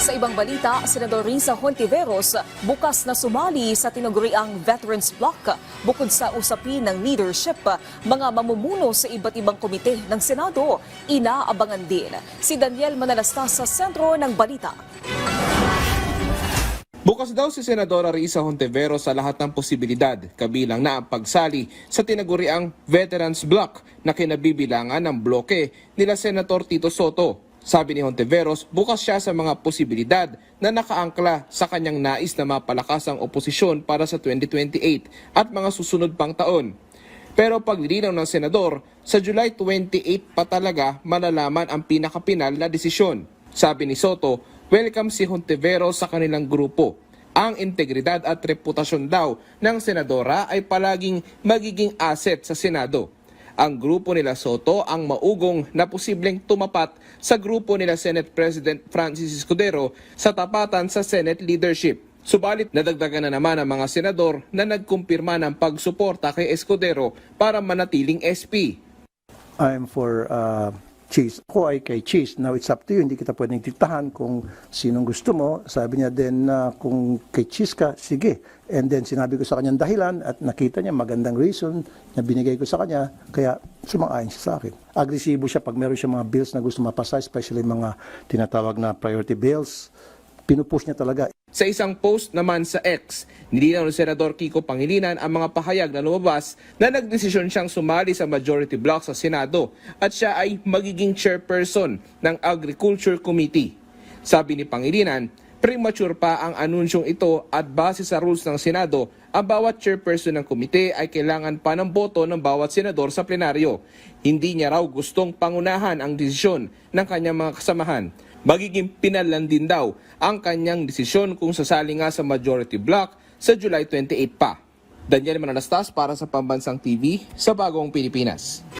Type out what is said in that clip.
Sa ibang balita, Senador Risa Hontiveros bukas na sumali sa tinaguriang Veterans Bloc. Bukod sa usapin ng leadership, mga mamumuno sa iba't ibang komite ng Senado inaabangan din. Si Daniel Manalastas sa sentro ng balita. Bukas daw si Senadora Risa Hontiveros sa lahat ng posibilidad, kabilang na ang pagsali sa tinaguriang Veterans Bloc na kinabibilangan ng bloke nila Senator Tito Soto. Sabi ni Hontiveros, bukas siya sa mga posibilidad na nakaangkla sa kanyang nais na mapalakas ang oposisyon para sa 2028 at mga susunod pang taon. Pero paglilinaw ng senador, sa July 28 pa talaga malalaman ang pinakapinal na desisyon. Sabi ni Soto, welcome si Hontiveros sa kanilang grupo. Ang integridad at reputasyon daw ng senadora ay palaging magiging asset sa Senado. Ang grupo nila Soto ang maugong na posibleng tumapat sa grupo nila Senate President Francis Escudero sa tapatan sa Senate leadership. Subalit nadagdagan na naman ang mga senador na nagkumpirma ng pagsuporta kay Escudero para manatiling SP. I'm for Cheese. Ako ay kay Cheese. Now it's up to you. Hindi kita pwedeng diktahan kung sinong gusto mo. Sabi niya din na kung kay Cheese ka, sige. And then sinabi ko sa kanyang dahilan at nakita niya magandang reason na binigay ko sa kanya. Kaya sumang-ayon siya sa akin. Agresibo siya pag meron siya mga bills na gusto mapasa, especially mga tinatawag na priority bills. Pinupush niya talaga. Sa isang post naman sa X, nilinaw ni Senador Kiko Pangilinan ang mga pahayag na lumabas na nagdesisyon siyang sumali sa majority block sa Senado at siya ay magiging chairperson ng Agriculture Committee. Sabi ni Pangilinan, premature pa ang anunsyong ito at base sa rules ng Senado, ang bawat chairperson ng komite ay kailangan pa ng boto ng bawat senador sa plenaryo. Hindi niya raw gustong pangunahan ang desisyon ng kanyang mga kasamahan. Magiging pinalan din daw ang kanyang desisyon kung sasali nga sa majority block sa July 28 pa. Daniel Manalastas para sa Pambansang TV sa Bagong Pilipinas.